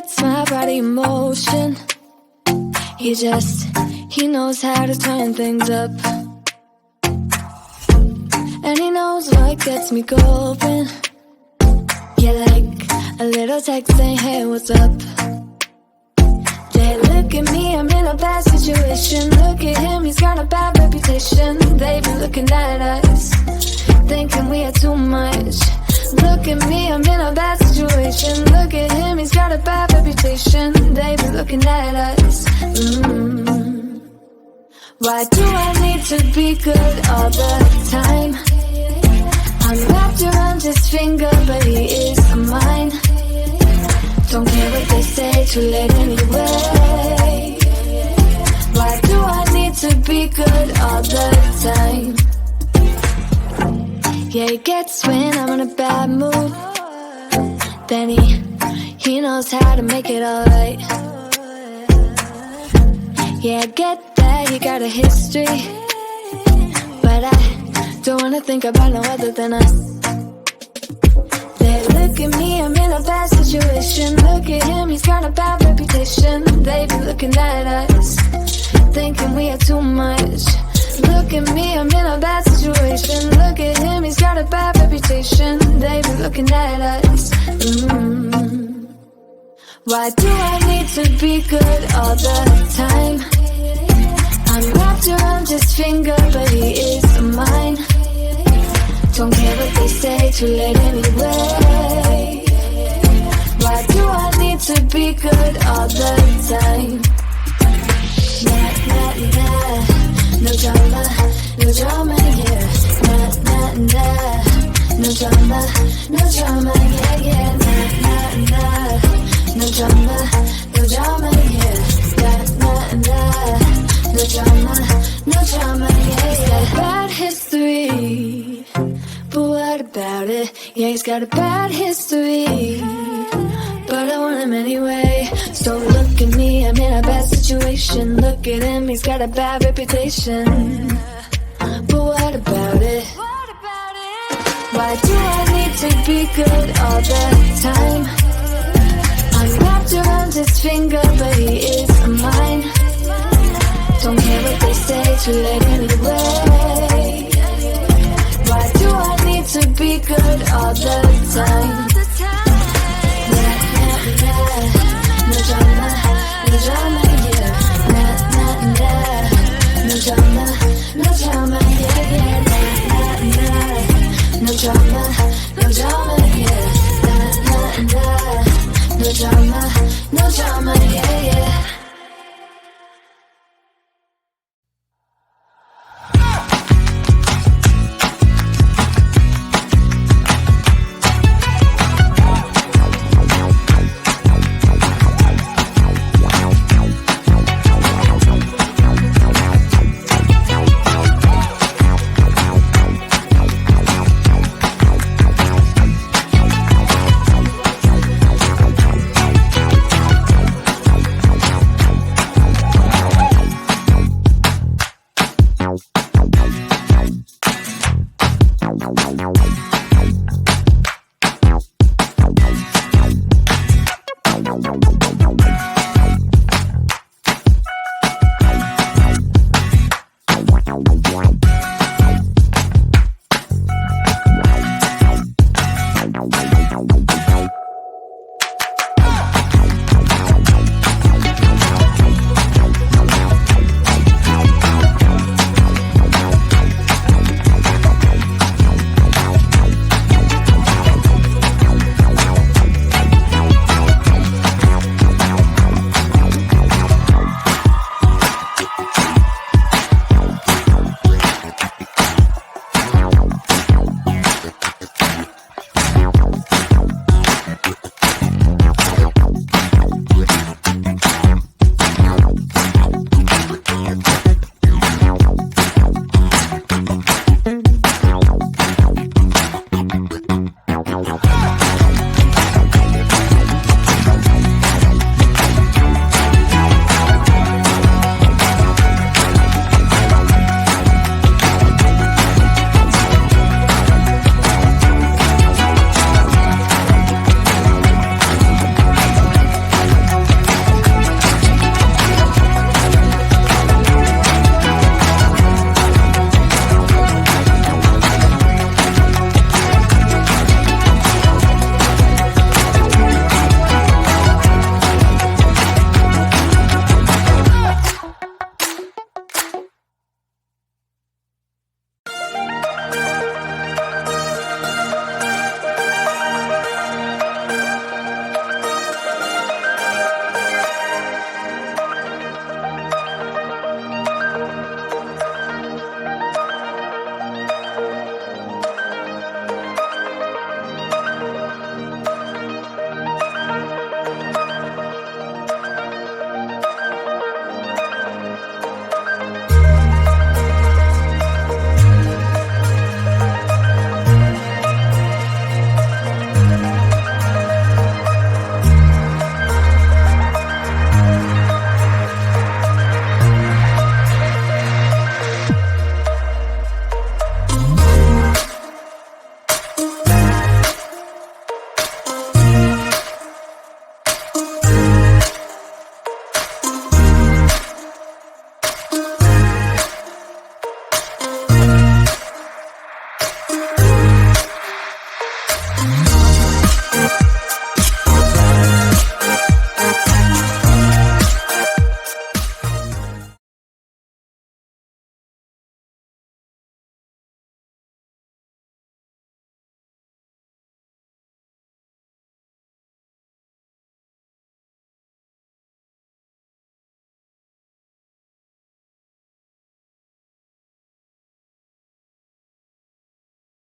sets my body in motion. He knows how to turn things up. And he knows what gets me going. Yeah, like a little text saying, hey, what's up? They look at me, I'm in a bad situation. Look at him, he's got a bad reputation. They be looking at us, thinking we are too much. Look at me, I'm in a bad situation. Look at him, he's got a bad reputation. They be looking at us. Why do I need to be good all the time? I'm wrapped around his finger, but he is mine. Don't care what they say, too late anyway. Why do I need to be good all the time? Yeah, he gets when I'm in a bad mood. Then he knows how to make it alright. Yeah, I get that he got a history, but I don't wanna think about no other than us. They look at me, I'm in a bad situation. Look at him, he's got a bad reputation. They be looking at us, thinking we are too much. Look at me, I'm in a bad situation. Look at him, he's got a bad reputation. They be looking at us. Why do I need to be good all the time? I'm wrapped around his finger, but he is mine. Don't care what they say, too late anyway. Why do I need to be good all the time? Nah, nah, nah. No drama, no drama, yeah. Nah, nah, nah. No drama, no drama, yeah, yeah. Nah, nah, nah. No drama, no drama, yeah. Nah, nah, nah. No drama, no drama, yeah, yeah. He's got a bad history, but what about it? Yeah, he's got a bad history, but I want him anyway. So look at me, I'm in a bad situation. Look at him, he's got a bad reputation, but what about it? Why do I need to be good all the time? I'm wrapped around his finger, but he is mine. Don't care what they say, too late anyway. Why do I need to be good all the time? Nah, nah, nah. No drama, no drama, yeah. Nah, nah, nah. No drama, no drama, yeah, yeah. Nah, nah, nah. No drama, no drama, yeah. Nah, nah, nah. No drama, no drama, yeah.